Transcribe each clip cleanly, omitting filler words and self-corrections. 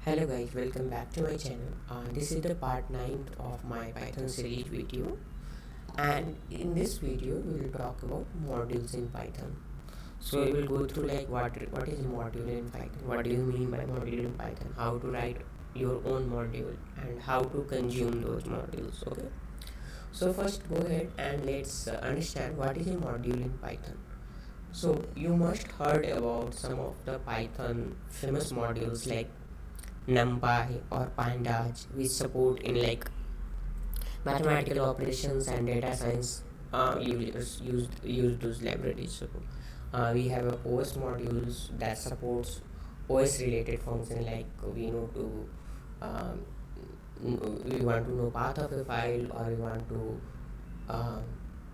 Hello guys, welcome back to my channel. This is the part 9 of my Python series video, and in this video we will talk about modules in Python. So we will go through like what is module in Python, what do you mean by module in Python, how to write your own module, and how to consume those modules. Okay, so first go ahead and let's understand what is a module in Python. So you must heard about some of the Python famous modules like NumPy or Pandas, which support in like mathematical operations and data science. Users use those libraries. So we have a OS modules that supports OS related function, like we know to um, we want to know path of a file, or we want to um,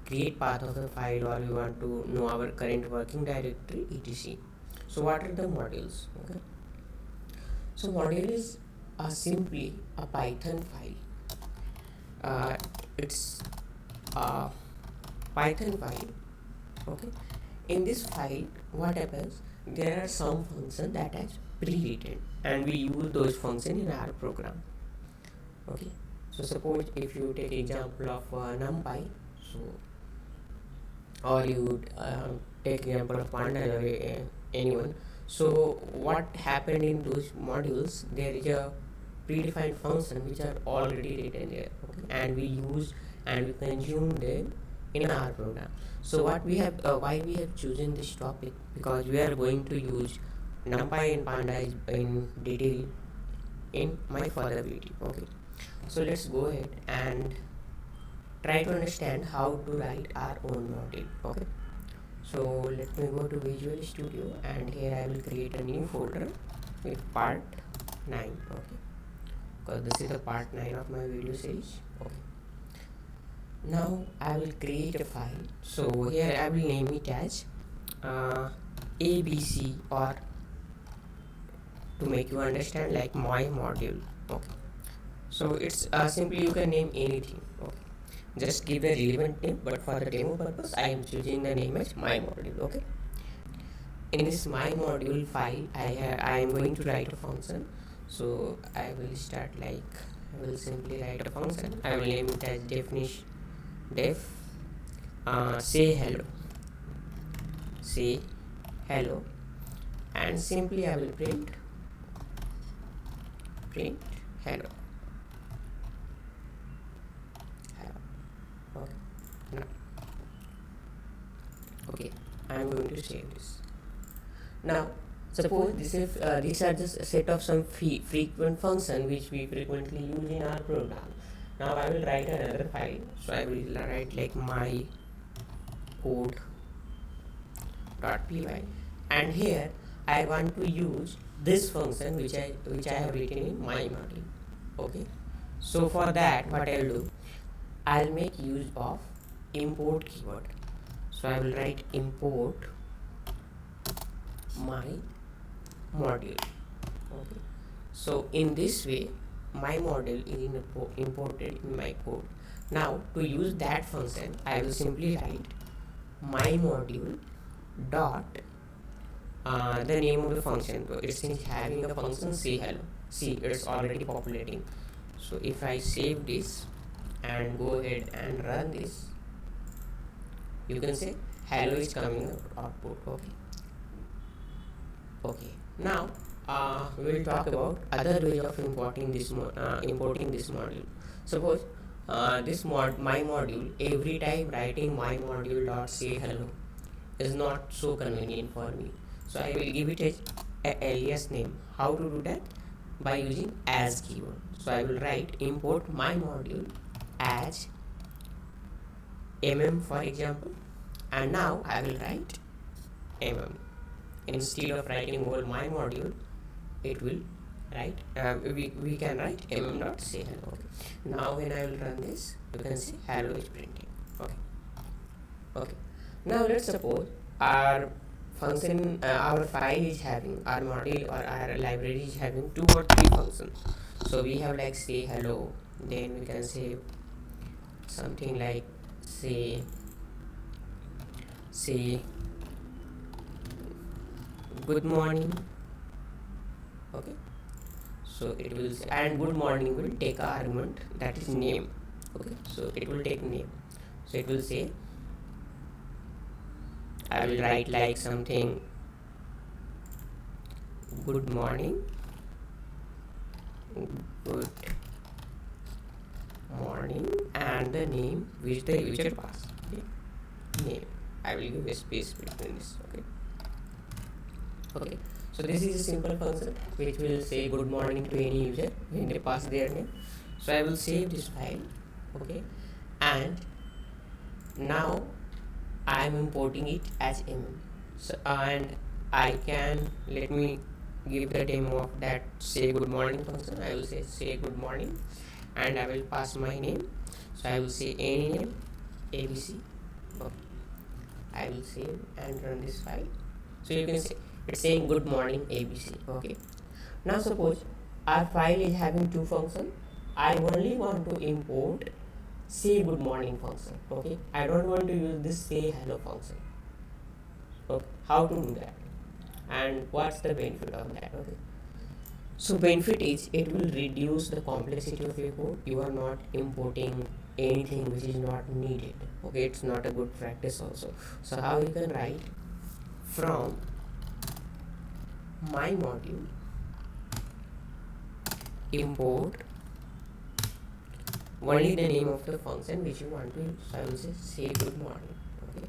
create path of a file, or we want to know our current working directory, etc. So what are the modules? Okay, so module is simply a Python file. It's a Python file. Okay. In this file, what happens? There are some functions that are pre-written, and we use those functions in our program. Okay. So suppose if you take example of NumPy, so or you take example of Pandas or anyone. So what happened in those modules? There is a predefined function which are already written there, okay? And we use and we consume them in our program. So what we have, why we have chosen this topic? Because we are going to use NumPy and Pandas in detail in my further video. Okay. So let's go ahead and try to understand how to write our own module. Okay, so let me go to Visual Studio, and here I will create a new folder with part 9. Okay, because this is the part 9 of my video series. Okay, now I will create a file. So here I will name it as ABC, or to make you understand, like my module. Okay, so it's simply you can name anything. Okay, just give a relevant name, but for the demo purpose I am choosing the name as my module. Okay, in this my module file I am going to write a function. So I will start like, I will simply write a function. I will name it as definition def say hello, and simply I will print hello. Okay, now, okay, I am going to save this. Now suppose these are just a set of some frequent function which we frequently use in our program. Now I will write another file. So I will write like my code.py, and here I want to use this function which I have written in my module. Okay, so for that what I will do, I'll make use of import keyword. So I will write import my module. Okay, so in this way my module is imported in my code. Now to use that function I will simply write my module dot the name of the function. So it's having a function say hello. See, it's already populating. So if I save this and go ahead and run this, you can say hello is coming out output. Okay, okay, now we will talk about other ways of importing this module. Suppose my module, every time writing my module dot say hello is not so convenient for me, so I will give it a alias name. How to do that? By using as keyword. So I will write import my module as for example, and now I will write instead of writing whole my module. It will write we can write dot say hello. Okay, now when I will run this, you can see hello is printing. Okay, okay, now let's suppose our function our file is having, our module or our library is having 2 or 3 functions. So we have like say hello, then we can say something like say good morning. Okay, So it will say, and good morning will take a argument that is name. Okay, so it will take name. So it will say, I will write like something, good morning, good morning, and the name which the user pass. Okay, name. I will give a space between this. Okay. Okay. So this is a simple function which will say good morning to any user when they pass their name. So I will save this file. Okay. And now I am importing it as mm. So and I can, let me give the demo of that say good morning function. I will say good morning, and I will pass my name. So I will say any name ABC. Okay. I will save and run this file. So you can see it's saying good morning ABC. Okay. Now suppose our file is having two functions. I only want to import say good morning function. Okay. I don't want to use this say hello function. Okay. How to do that? And what's the benefit of that? Okay. So benefit is it will reduce the complexity of your code. You are not importing anything which is not needed. Okay, it's not a good practice also. So how you can write from my module import only the name of the function which you want to use. So I will say good morning. Okay.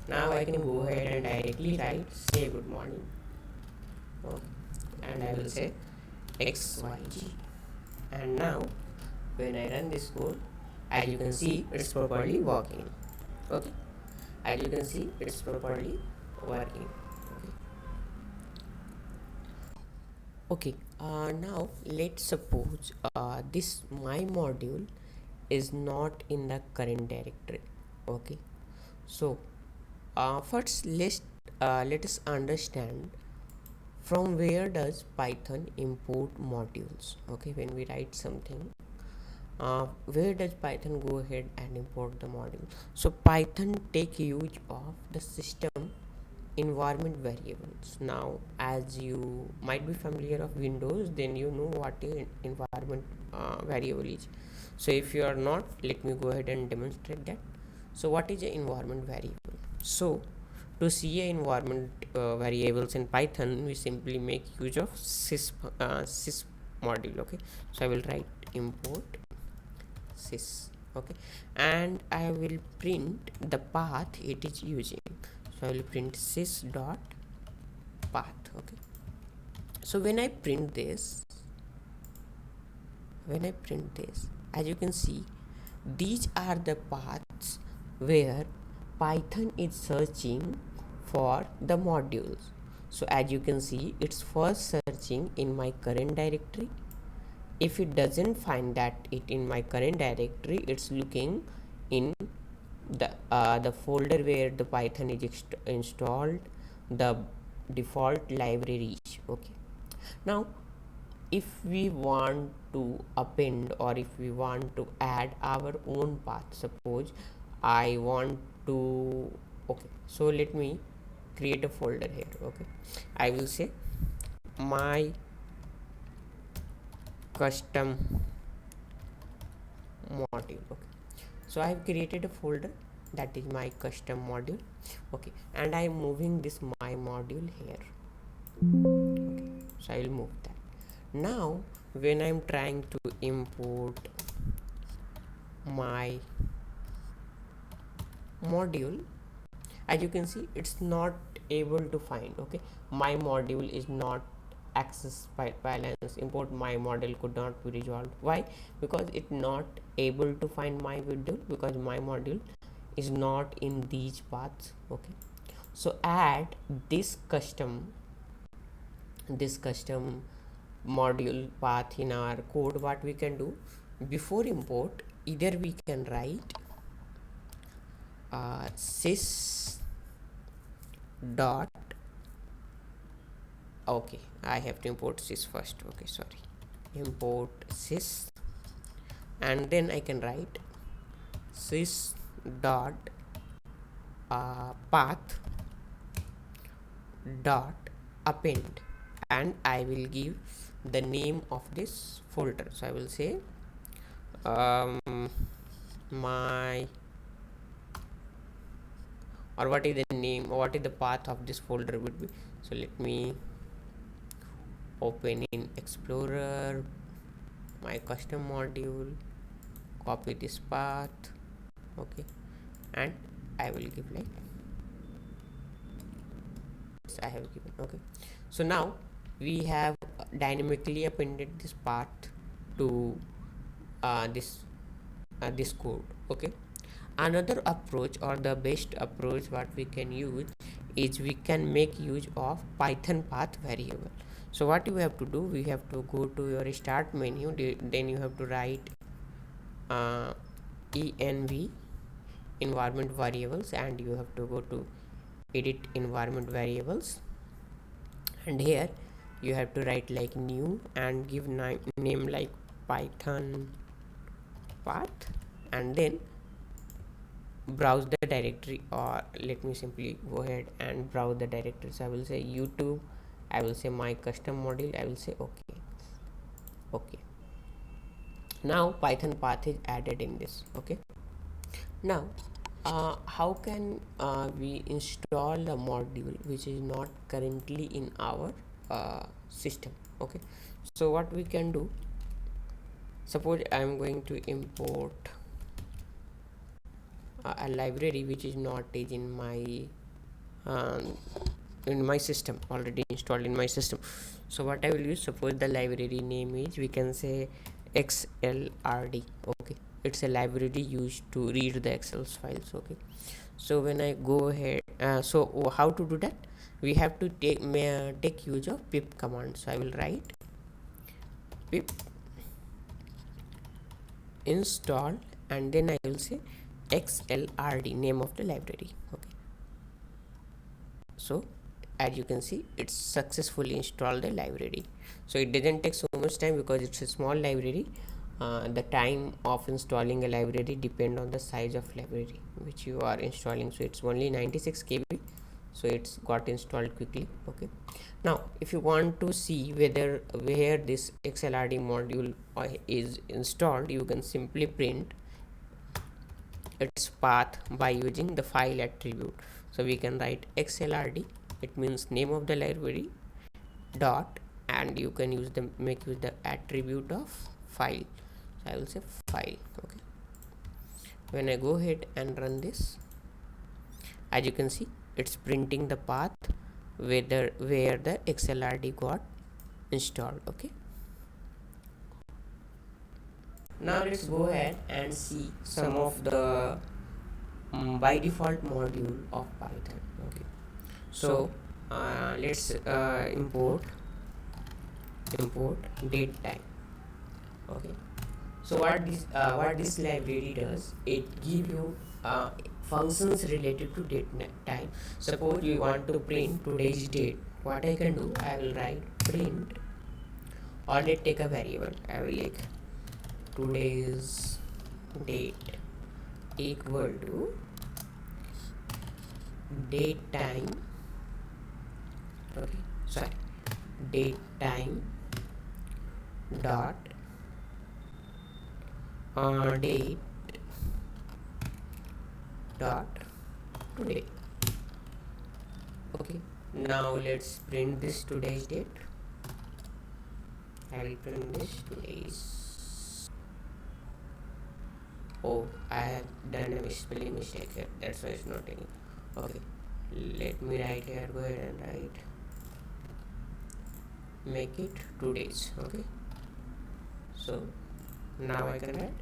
Now I can go ahead and directly write say good morning. Okay. And I will say XYG. And now when I run this code, as you can see it's properly working. Okay, as you can see it's properly working. Okay, now let's suppose this my module is not in the current directory. Okay, so first let us understand from where does Python import modules. Okay, when we write something, where does Python go ahead and import the module? So Python take use of the system environment variables. Now as you might be familiar of Windows, then you know what a environment variable is. So if you are not, let me go ahead and demonstrate that. So what is an environment variable? So to see a environment variables in Python, we simply make use of sys module. Okay, so I will write import sys. Okay, and I will print the path it is using. So I will print sys dot path. Okay, so when I print this, as you can see, these are the paths where Python is searching for the modules. So as you can see, it's first searching in my current directory. If it doesn't find that it in my current directory, it's looking in the folder where the Python is installed, the default libraries. Okay, now if we want to append or if we want to add our own path, suppose I want to, okay, so let me create a folder here. Okay, I will say my custom module. Okay, so I have created a folder that is my custom module. Okay, and I am moving this my module here. Okay, so I will move that. Now when I am trying to import my module, as you can see, it's not able to find. Okay, my module is not access balance import my module could not be resolved. Why? Because it not able to find my module, because my module is not in these paths. Okay, so add this custom module path in our code. What we can do before import, either we can write sys dot, okay, I have to import sys first. Okay, sorry, import sys, and then I can write sys dot path dot append, and I will give the name of this folder. So I will say my, or what is the name, what is the path of this folder would be. So let me open in Explorer, my custom module, copy this path, okay, and I will give like this I have given. Okay, so now we have dynamically appended this path to this code. Okay, another approach, or the best approach what we can use, is we can make use of Python path variable. So what you have to do, we have to go to your start menu, then you have to write env environment variables, and you have to go to edit environment variables, and here you have to write like new and give name like Python path, and then browse the directory, or let me simply go ahead and browse the directory. So I will say YouTube, I will say my custom module, I will say okay. Now Python path is added in this. Okay, now how can we install the module which is not currently in our system? Okay, so what we can do, suppose I am going to import a library which is not is in my system, already installed in my system. So what I will use, suppose the library name is, we can say XLRD. Okay, it's a library used to read the Excel files. Okay, so when I go ahead, so how to do that, we have to take use of pip command. So I will write pip install, and then I will say XLRD, name of the library. Okay, so as you can see, it's successfully installed the library. So it doesn't take so much time because it's a small library. The time of installing a library depend on the size of library which you are installing. So it's only 96 KB, so it's got installed quickly. Okay, now if you want to see where this XLRD module is installed, you can simply print its path by using the file attribute. So we can write XLRD, it means name of the library, dot, and you can use the make use the attribute of file. So I will say file. Okay, when I go ahead and run this, as you can see, it's printing the path where the XLRD got installed. Okay, now let's go ahead and see some of the by default module of Python. Okay, so let's import date time. Okay, so what this library does, it give you functions related to date time. Suppose you want to print today's date, what I can do, I will write print, or let's take a variable, I will like today's date equal to date time. Okay, sorry, date time dot date dot today. Okay, now let's print this today's date. I will print this today's. Oh, I have done a spelling mistake here, that's why it's not taking. Okay, let me write here, go ahead and write, make it 2 days. Okay, so now I can write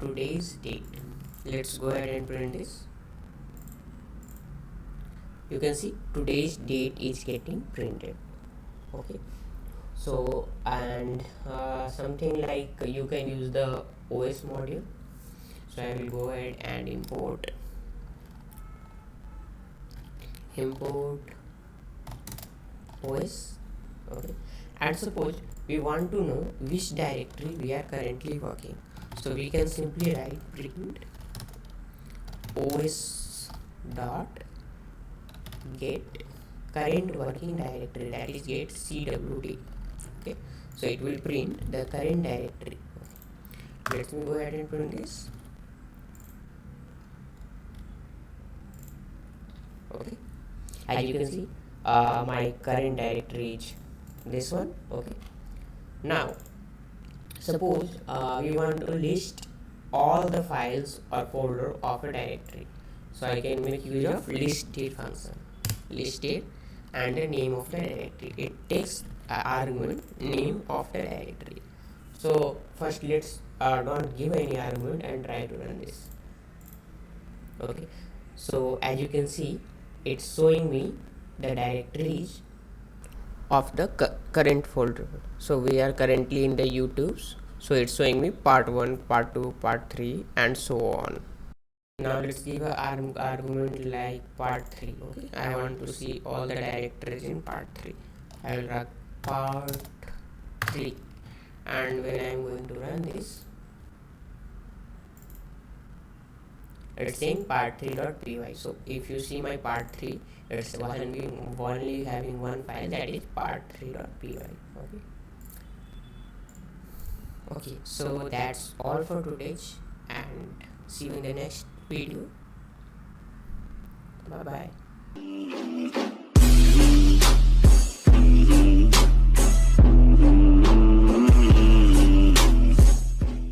today's date. Let's go ahead and print this. You can see today's date is getting printed. Okay, so and something like you can use the OS module. So I will go ahead and import OS. Okay, and suppose we want to know which directory we are currently working, so we can simply write print os dot get current working directory, that is get cwd. Okay, so it will print the current directory. Okay. Let me go ahead and print this. Okay, as you can see, my current directory is this one. Okay, now suppose we want to list all the files or folder of a directory, so I can make use of listed function. Listed and the name of the directory, it takes argument name of the directory. So first let's not give any argument and try to run this. Okay, so as you can see, it's showing me the directories of the current folder. So we are currently in the YouTube's, so it's showing me part 1, part 2, part 3 and so on. Now let's give a argument like part 3. Okay, I want to see all the directories in part 3. I will write part 3, and when I am going to run this, it's saying part3.py. So if you see my part 3, it's only having one file, that is part3.py. Okay, okay, so that's all for today, and see you in the next video. Bye bye.